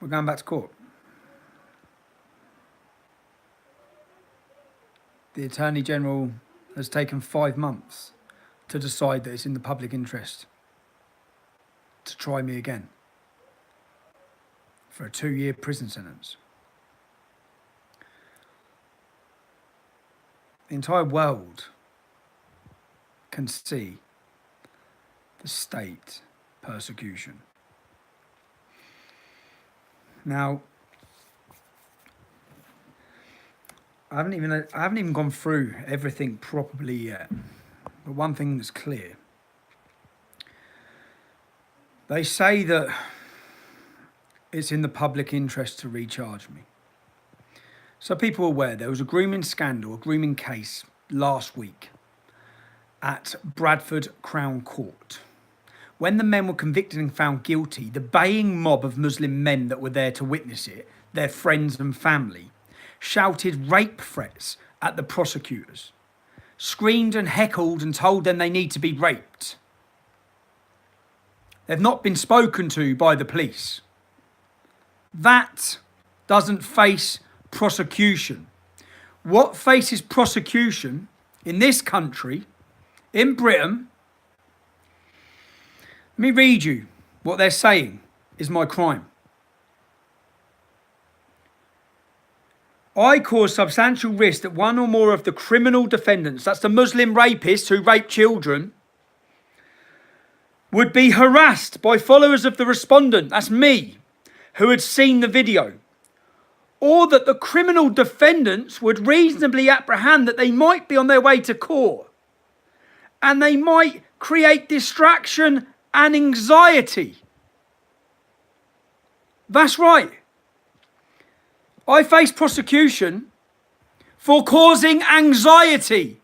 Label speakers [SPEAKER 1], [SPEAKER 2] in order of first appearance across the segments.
[SPEAKER 1] We're going back to court. The Attorney General has taken 5 months to decide that it's in the public interest to try me again for a 2-year prison sentence. The entire world can see the state persecution. Now, I haven't even gone through everything properly yet. But one thing that's clear. They say that it's in the public interest to recharge me. So people are aware there was a grooming scandal, a grooming case last week at Bradford Crown Court. When the men were convicted and found guilty, the baying mob of Muslim men that were there to witness it, their friends and family, shouted rape threats at the prosecutors, screamed and heckled and told them they need to be raped. They've not been spoken to by the police. That doesn't face prosecution. What faces prosecution in this country, in Britain, let me read you what they're saying is my crime. I cause substantial risk that one or more of the criminal defendants, that's the Muslim rapists who rape children, would be harassed by followers of the respondent, that's me, who had seen the video. Or that the criminal defendants would reasonably apprehend that they might be on their way to court and they might create distraction and anxiety. That's right. I face prosecution for causing anxiety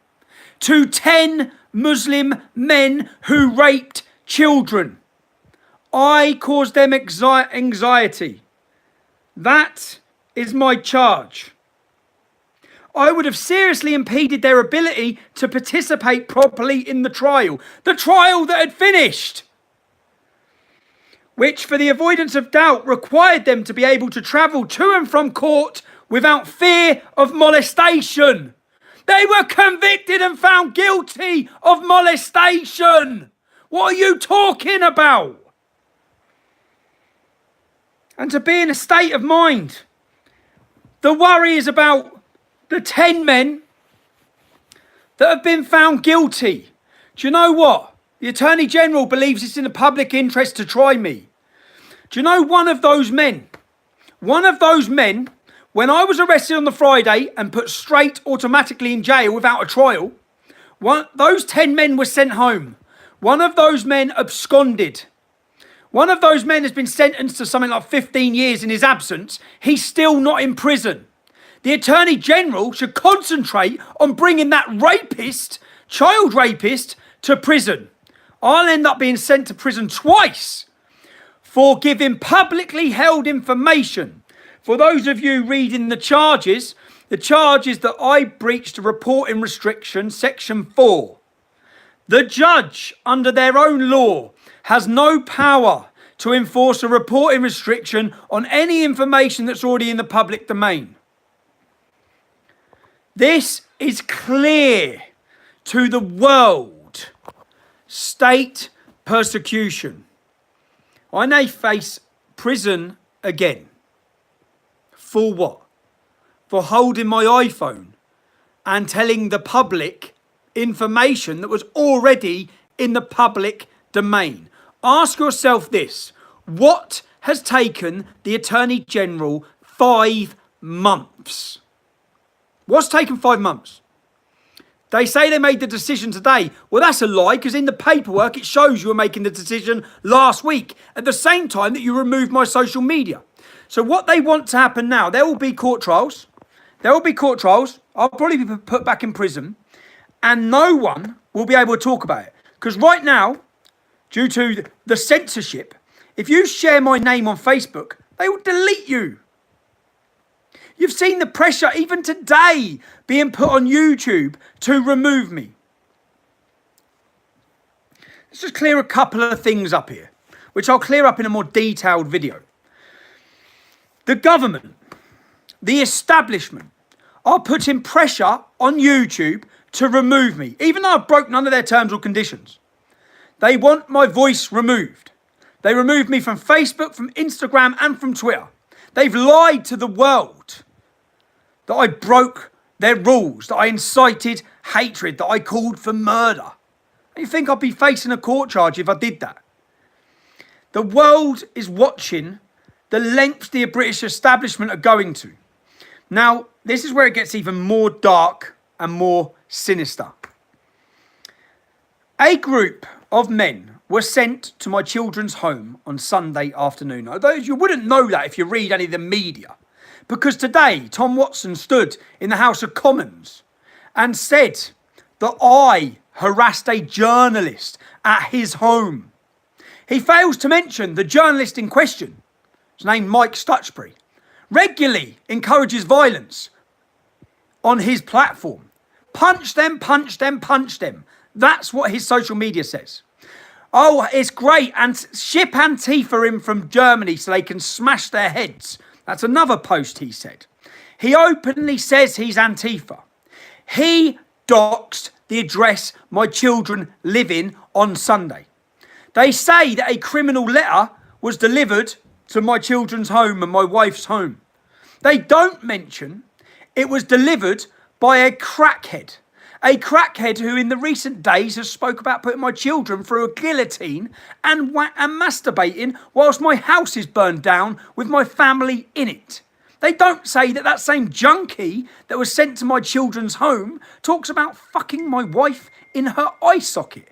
[SPEAKER 1] to 10 Muslim men who raped children. I caused them anxiety. That is my charge. I would have seriously impeded their ability to participate properly in the trial that had finished, which for the avoidance of doubt required them to be able to travel to and from court without fear of molestation. They were convicted and found guilty of molestation. What are you talking about? And to be in a state of mind, the worry is about the 10 men that have been found guilty. Do you know what? The Attorney General believes it's in the public interest to try me. Do you know one of those men, when I was arrested on the Friday and put straight automatically in jail without a trial, those 10 men were sent home. One of those men absconded. One of those men has been sentenced to something like 15 years in his absence. He's still not in prison. The Attorney General should concentrate on bringing that rapist, child rapist, to prison. I'll end up being sent to prison twice for giving publicly held information. For those of you reading the charge is that I breached a reporting restriction, section 4. The judge, under their own law, has no power to enforce a reporting restriction on any information that's already in the public domain. This is clear to the world. State persecution. I may face prison again. For what? For holding my iPhone and telling the public information that was already in the public domain. Ask yourself this: what has taken the Attorney General 5 months? What's taken 5 months? They say they made the decision today. Well, that's a lie, because in the paperwork it shows you were making the decision last week at the same time that you removed my social media. So what they want to happen now, there will be court trials. I'll probably be put back in prison, and no one will be able to talk about it. Because right now, due to the censorship, if you share my name on Facebook, they will delete you. You've seen the pressure, even today, being put on YouTube to remove me. Let's just clear a couple of things up here, which I'll clear up in a more detailed video. The government, the establishment, are putting pressure on YouTube to remove me, even though I've broke none of their terms or conditions. They want my voice removed. They removed me from Facebook, from Instagram, and from Twitter. They've lied to the world that I broke their rules, that I incited hatred, that I called for murder. You think I'd be facing a court charge if I did that? The world is watching the lengths the British establishment are going to. Now, this is where it gets even more dark and more sinister. A group of men were sent to my children's home on Sunday afternoon. Although you wouldn't know that if you read any of the media. Because today, Tom Watson stood in the House of Commons and said that I harassed a journalist at his home. He fails to mention the journalist in question, his name Mike Stutchbury, regularly encourages violence on his platform. Punch them, punch them, punch them. That's what his social media says. Oh, it's great. And ship Antifa in from Germany so they can smash their heads. That's another post he said. He openly says he's Antifa. He doxed the address my children live in on Sunday. They say that a criminal letter was delivered to my children's home and my wife's home. They don't mention it was delivered by a crackhead. A crackhead who in the recent days has spoke about putting my children through a guillotine and masturbating whilst my house is burned down with my family in it. They don't say that that same junkie that was sent to my children's home talks about fucking my wife in her eye socket.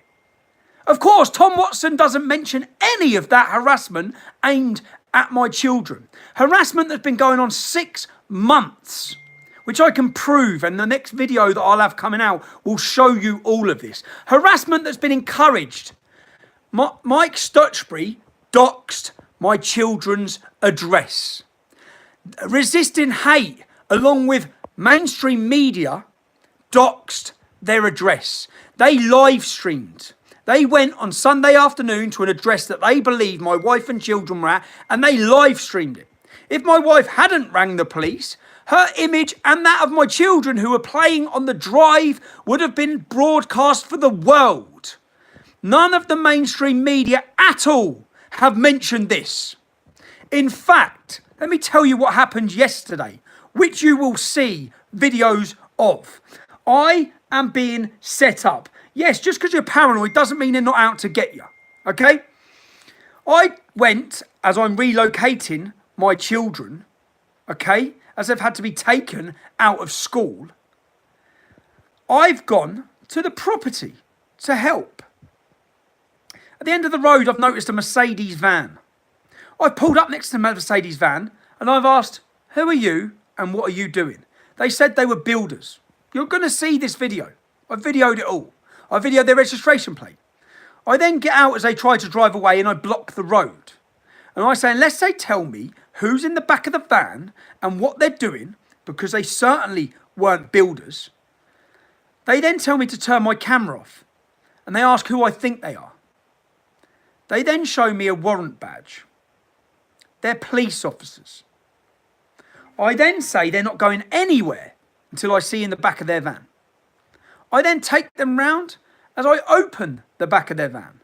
[SPEAKER 1] Of course, Tom Watson doesn't mention any of that harassment aimed at my children. Harassment that's been going on 6 months, which I can prove, and the next video that I'll have coming out will show you all of this. Harassment that's been encouraged. Mike Stutchbury doxed my children's address. Resisting Hate, along with mainstream media, doxed their address. They live streamed. They went on Sunday afternoon to an address that they believe my wife and children were at, and they live streamed it. If my wife hadn't rang the police, her image and that of my children who were playing on the drive would have been broadcast for the world. None of the mainstream media at all have mentioned this. In fact, let me tell you what happened yesterday, which you will see videos of. I am being set up. Yes, just because you're paranoid doesn't mean they're not out to get you, okay? I went, as I'm relocating my children, okay, as they've had to be taken out of school, I've gone to the property to help. At the end of the road, I've noticed a Mercedes van. I pulled up next to the Mercedes van and I've asked, who are you and what are you doing? They said they were builders. You're going to see this video. I videoed it all. I videoed their registration plate. I then get out as they try to drive away and I block the road. And I say, unless they tell me who's in the back of the van and what they're doing, because they certainly weren't builders, they then tell me to turn my camera off. And they ask who I think they are. They then show me a warrant badge. They're police officers. I then say they're not going anywhere until I see in the back of their van. I then take them round as I open the back of their van.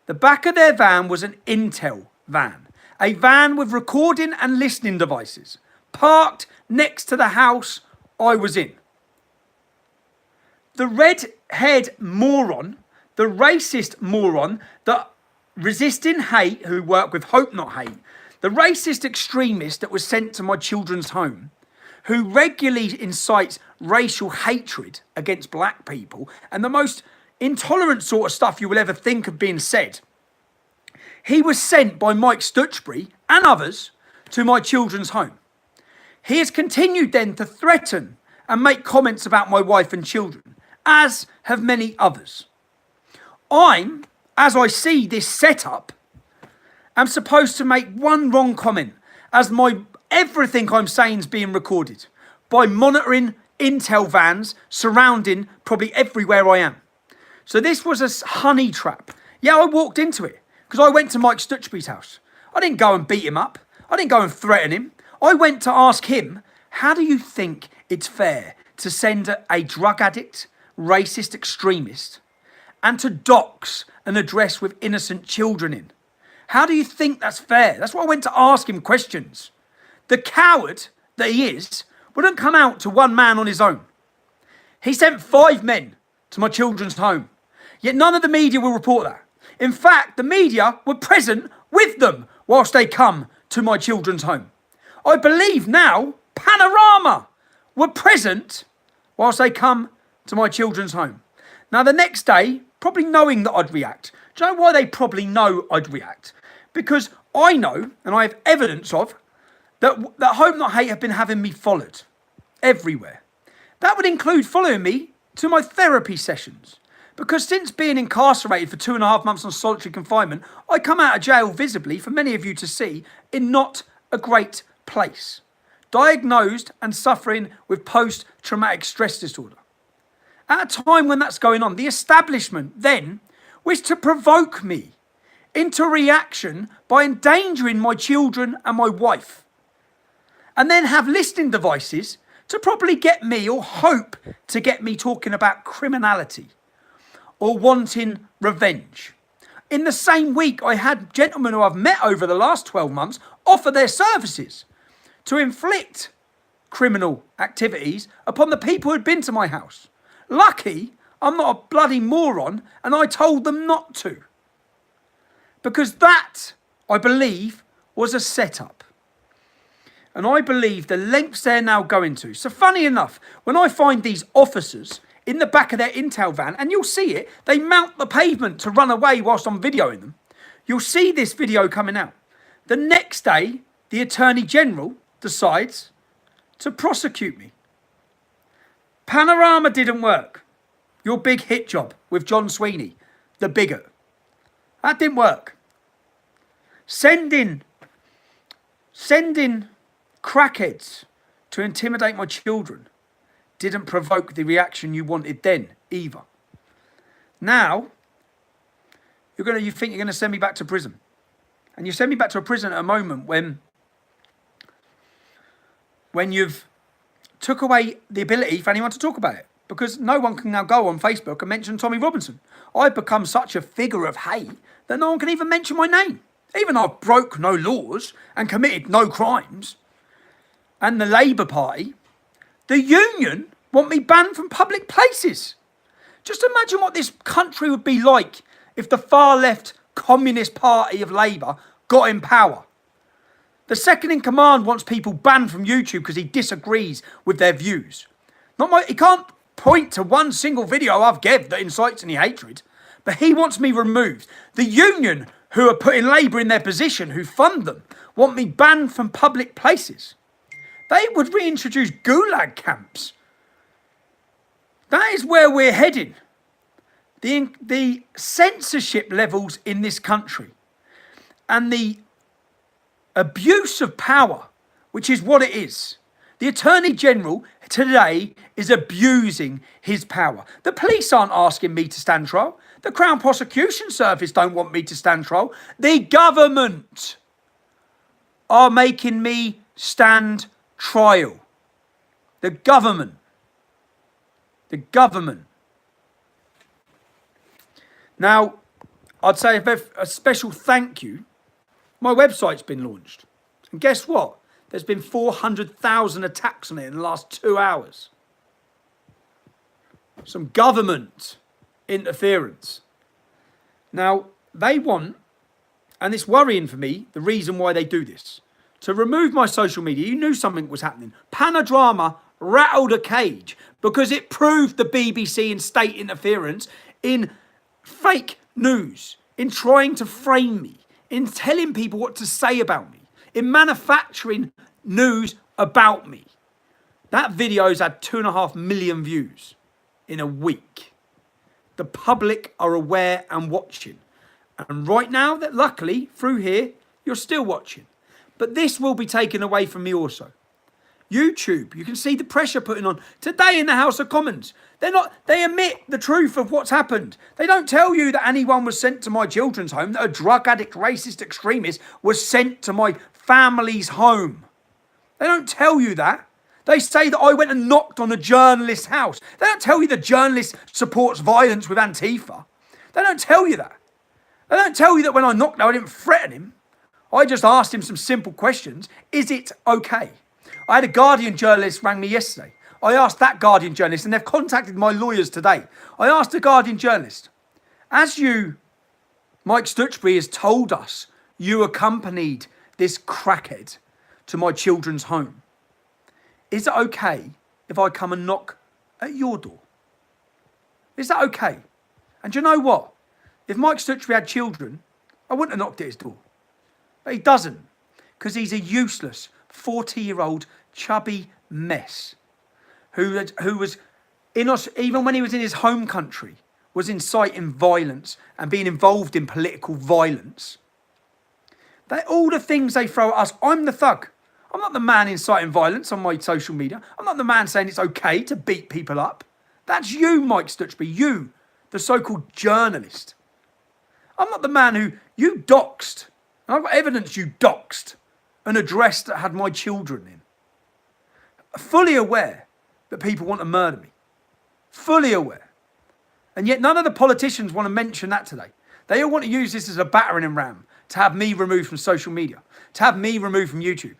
[SPEAKER 1] The back of their van was an Intel van. A van with recording and listening devices, parked next to the house I was in. The red-haired moron, the racist moron, the resisting hate who work with Hope Not Hate, the racist extremist that was sent to my children's home, who regularly incites racial hatred against black people and the most intolerant sort of stuff you will ever think of being said. He was sent by Mike Stutchbury and others to my children's home. He has continued then to threaten and make comments about my wife and children, as have many others. I'm, as I see this setup, am supposed to make one wrong comment as everything I'm saying is being recorded by monitoring Intel vans surrounding probably everywhere I am. So this was a honey trap. Yeah, I walked into it because I went to Mike Stutchbury's house. I didn't go and beat him up. I didn't go and threaten him. I went to ask him, how do you think it's fair to send a drug addict, racist extremist, and to dox an address with innocent children in? How do you think that's fair? That's why I went to ask him questions. The coward that he is wouldn't come out to one man on his own. He sent 5 men to my children's home. Yet none of the media will report that. In fact, the media were present with them whilst they come to my children's home. I believe now Panorama were present whilst they come to my children's home. Now the next day, probably knowing that I'd react. Do you know why they probably know I'd react? Because I know, and I have evidence of, that Hope Not Hate have been having me followed everywhere. That would include following me to my therapy sessions. Because since being incarcerated for 2.5 months on solitary confinement, I come out of jail visibly, for many of you to see, in not a great place. Diagnosed and suffering with post-traumatic stress disorder. At a time when that's going on, the establishment then was to provoke me into reaction by endangering my children and my wife. And then have listening devices to probably get me, or hope to get me, talking about criminality or wanting revenge. In the same week, I had gentlemen who I've met over the last 12 months offer their services to inflict criminal activities upon the people who had been to my house. Lucky I'm not a bloody moron and I told them not to. Because that, I believe, was a setup. And I believe the lengths they're now going to. So funny enough, when I find these officers in the back of their Intel van, and you'll see it, they mount the pavement to run away whilst I'm videoing them. You'll see this video coming out. The next day, the Attorney General decides to prosecute me. Panorama didn't work. Your big hit job with John Sweeney, the bigot. That didn't work. Sending crackheads to intimidate my children didn't provoke the reaction you wanted then either. Now, you think you're going to send me back to prison. And you send me back to a prison at a moment when you've took away the ability for anyone to talk about it. Because no one can now go on Facebook and mention Tommy Robinson. I've become such a figure of hate that no one can even mention my name. Even though I broke no laws and committed no crimes. And the Labour Party, the Union, want me banned from public places. Just imagine what this country would be like if the far left Communist Party of Labour got in power. The second in command wants people banned from YouTube because he disagrees with their views. He can't point to one single video I've given that incites any hatred, but he wants me removed. The Union, who are putting Labour in their position, who fund them, want me banned from public places. They would reintroduce gulag camps. That is where we're heading. The censorship levels in this country and the abuse of power, which is what it is. The Attorney General today is abusing his power. The police aren't asking me to stand trial. The Crown Prosecution Service don't want me to stand trial. The government are making me stand trial. The government. The government. Now, I'd say a special thank you. My website's been launched. And guess what? There's been 400,000 attacks on it in the last 2 hours. Some government interference. Now, they want, and it's worrying for me, the reason why they do this. To remove my social media, you knew something was happening. Panodrama rattled a cage because it proved the BBC and state interference in fake news, in trying to frame me, in telling people what to say about me, in manufacturing news about me. That video's had 2.5 million views in a week. The public are aware and watching. And right now, that luckily, through here, you're still watching. But this will be taken away from me also. YouTube, you can see the pressure putting on. Today in the House of Commons, they admit the truth of what's happened. They don't tell you that anyone was sent to my children's home, that a drug addict, racist extremist was sent to my family's home. They don't tell you that. They say that I went and knocked on a journalist's house. They don't tell you the journalist supports violence with Antifa. They don't tell you that. They don't tell you that when I knocked out, I didn't threaten him. I just asked him some simple questions. Is it okay? I had a Guardian journalist rang me yesterday. I asked that Guardian journalist, and they've contacted my lawyers today. I asked the Guardian journalist, as you, Mike Stutchbury, has told us you accompanied this crackhead to my children's home. Is it okay if I come and knock at your door? Is that okay? And do you know what? If Mike Stutchbury had children, I wouldn't have knocked at his door. But he doesn't, because he's a useless 40-year-old chubby mess who was in us, even when he was in his home country, was inciting violence and being involved in political violence. All the things they throw at us. I'm the thug. I'm not the man inciting violence on my social media. I'm not the man saying it's okay to beat people up. That's you, Mike Stutchbury. You, the so-called journalist. I'm not the man who you doxed. And I've got evidence you doxed an address that had my children in. Fully aware that people want to murder me. Fully aware. And yet none of the politicians want to mention that today. They all want to use this as a battering ram to have me removed from social media, to have me removed from YouTube.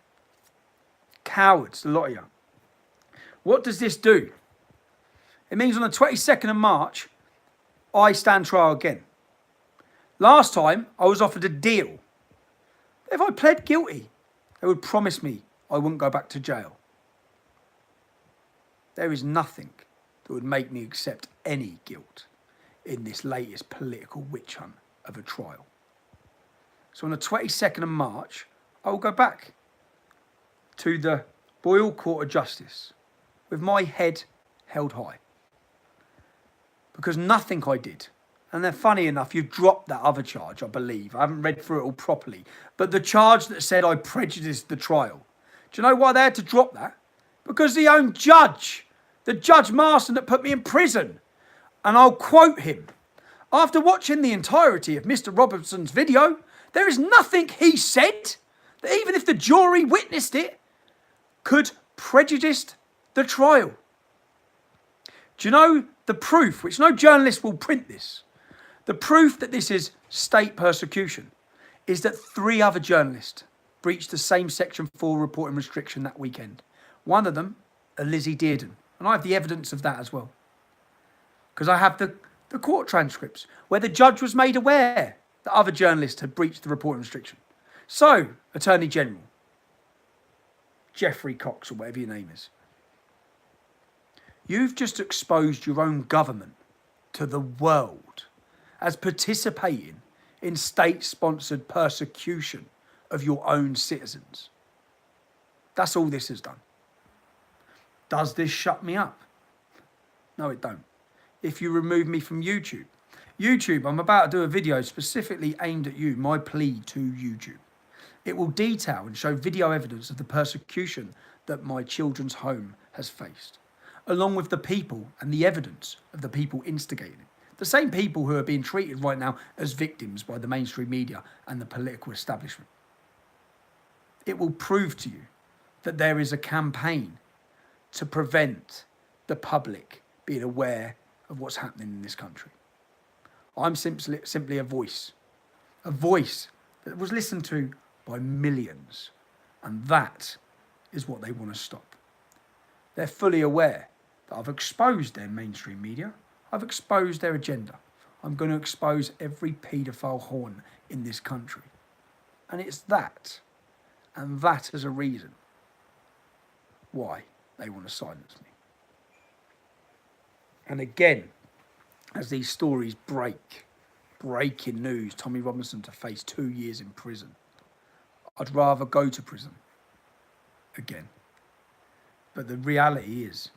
[SPEAKER 1] Cowards, a lot of you. What does this do? It means on the 22nd of March, I stand trial again. Last time, I was offered a deal. If I pled guilty, they would promise me I wouldn't go back to jail. There is nothing that would make me accept any guilt in this latest political witch hunt of a trial. So on the 22nd of March, I will go back to the Royal Court of Justice with my head held high. Because nothing I did, and then funny enough, you dropped that other charge, I believe. I haven't read through it all properly. But the charge that said I prejudiced the trial. Do you know why they had to drop that? Because the own judge, the Judge Marston that put me in prison, and I'll quote him, after watching the entirety of Mr. Robertson's video, there is nothing he said that even if the jury witnessed it, could prejudice the trial. Do you know the proof, which no journalist will print this, the proof that this is state persecution is that 3 other journalists breached the same Section 4 reporting restriction that weekend. One of them, Lizzie Dearden. And I have the evidence of that as well. Because I have the court transcripts where the judge was made aware that other journalists had breached the reporting restriction. So, Attorney General, Geoffrey Cox, or whatever your name is, you've just exposed your own government to the world as participating in state-sponsored persecution of your own citizens. That's all this has done. Does this shut me up? No, it don't. If you remove me from YouTube, I'm about to do a video specifically aimed at you, my plea to YouTube. It will detail and show video evidence of the persecution that my children's home has faced, along with the people and the evidence of the people instigating it. The same people who are being treated right now as victims by the mainstream media and the political establishment. It will prove to you that there is a campaign to prevent the public being aware of what's happening in this country. I'm simply a voice that was listened to by millions, and that is what they want to stop. They're fully aware that I've exposed their mainstream media, I've exposed their agenda. I'm going to expose every paedophile horn in this country. And it's that, and that is a reason why they want to silence me. And again, as these stories breaking news, Tommy Robinson to face 2 years in prison. I'd rather go to prison again. But the reality is,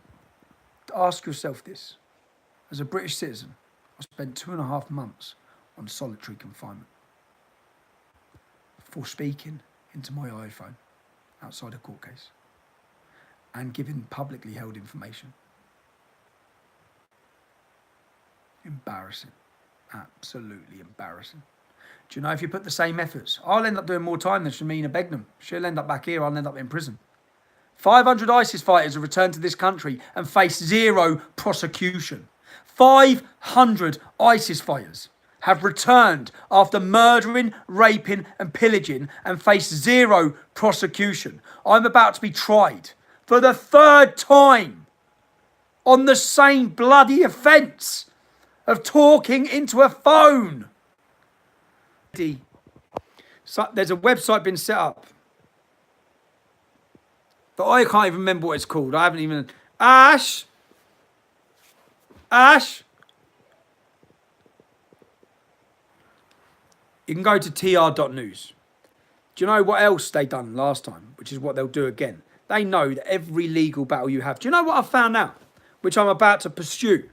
[SPEAKER 1] to ask yourself this, as a British citizen, I spent 2.5 months on solitary confinement for speaking into my iPhone outside a court case and giving publicly held information. Embarrassing. Absolutely embarrassing. Do you know, if you put the same efforts, I'll end up doing more time than Shamina Begum. She'll end up back here, I'll end up in prison. 500 ISIS fighters have returned to this country and face zero prosecution. 500 ISIS fighters have returned after murdering, raping and pillaging and face zero prosecution. I'm about to be tried for the third time on the same bloody offence of talking into a phone. So there's a website been set up, but I can't even remember what it's called. I haven't even... Ash! You can go to tr.news. Do you know what else they done last time? Which is what they'll do again. They know that every legal battle you have. Do you know what I found out? Which I'm about to pursue.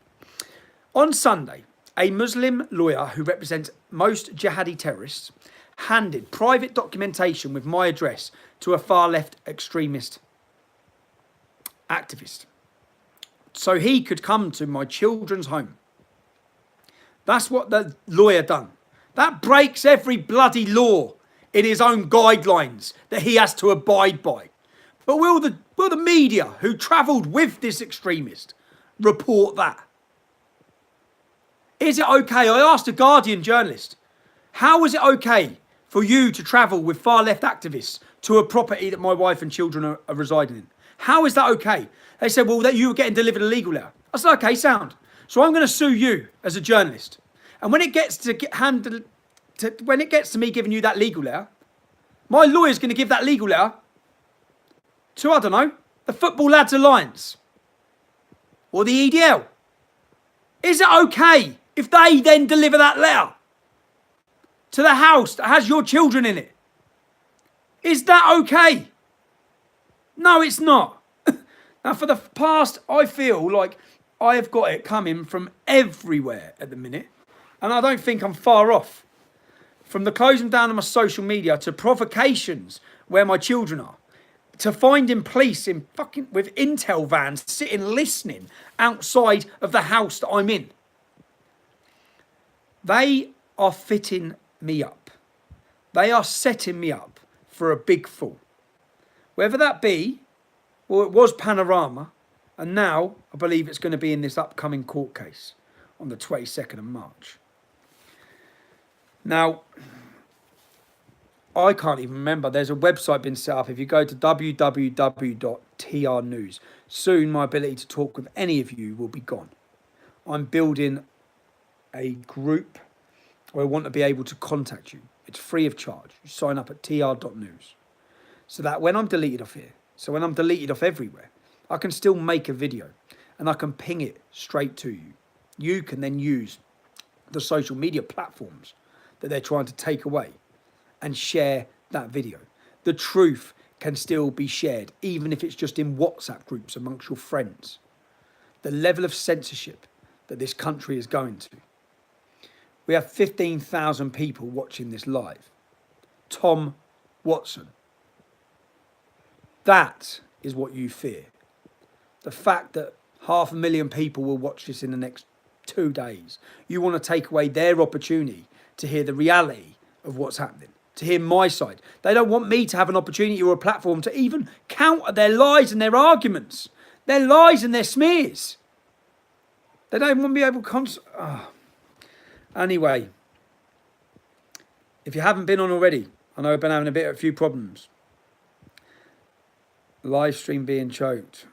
[SPEAKER 1] On Sunday, a Muslim lawyer who represents most jihadi terrorists handed private documentation with my address to a far left extremist activist, so he could come to my children's home. That's what the lawyer done. That breaks every bloody law in his own guidelines that he has to abide by. But will the media who travelled with this extremist report that? Is it okay? I asked a Guardian journalist, how is it okay for you to travel with far left activists to a property that my wife and children are residing in? How is that okay? They said, well, that you were getting delivered a legal letter. I said, okay, sound. So I'm going to sue you as a journalist. And when it gets to me giving you that legal letter, my lawyer's going to give that legal letter to, I don't know, the Football Lads Alliance or the EDL. Is it okay if they then deliver that letter to the house that has your children in it? Is that okay? No, it's not. Now, for the past, I feel like I have got it coming from everywhere at the minute. And I don't think I'm far off. From the closing down of my social media to provocations where my children are, to finding police with intel vans sitting listening outside of the house that I'm in. They are fitting me up. They are setting me up for a big fall. Whether that be, well, it was Panorama, and now I believe it's going to be in this upcoming court case on the 22nd of March. Now, I can't even remember. There's a website been set up. If you go to www.tr.news, soon my ability to talk with any of you will be gone. I'm building a group where I want to be able to contact you. It's free of charge. You sign up at tr.news. So that when I'm deleted off here, so when I'm deleted off everywhere, I can still make a video and I can ping it straight to you. You can then use the social media platforms that they're trying to take away and share that video. The truth can still be shared, even if it's just in WhatsApp groups amongst your friends. The level of censorship that this country is going to. We have 15,000 people watching this live. Tom Watson. That is what you fear. The fact that 500,000 people will watch this in the next 2 days. You want to take away their opportunity to hear the reality of what's happening, to hear my side. They don't want me to have an opportunity or a platform to even counter their lies and their arguments, their lies and their smears. They don't want me able to... Anyway, if you haven't been on already, I know I've been having a few problems. Live stream being choked.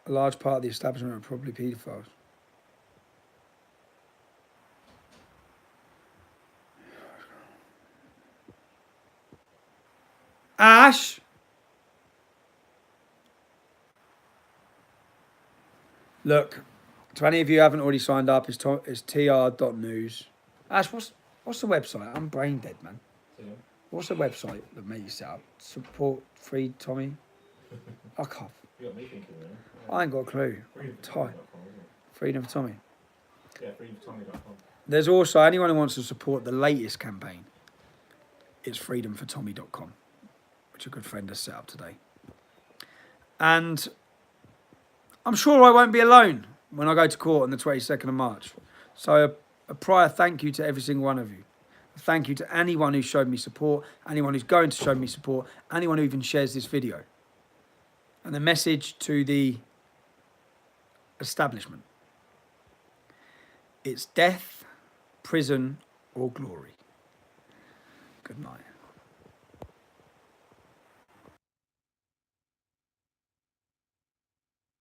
[SPEAKER 1] A large part of the establishment are probably paedophiles. Ash. Look, to any of you who haven't already signed up, it's tr.news. Ash, what's the website? I'm brain dead, man. Yeah. What's the website that made you set up? Support Free Tommy? I can't.
[SPEAKER 2] You got me thinking, really. Yeah.
[SPEAKER 1] I ain't got a clue. Freedom for Tommy.
[SPEAKER 2] Yeah, freedomfortommy.com.
[SPEAKER 1] There's also anyone who wants to support the latest campaign. It's freedomfortommy.com, which a good friend has set up today. And I'm sure I won't be alone when I go to court on the 22nd of March. So a prior thank you to every single one of you. Thank you to anyone who showed me support, anyone who's going to show me support, anyone who even shares this video. And the message to the establishment. It's death, prison, or glory. Good night.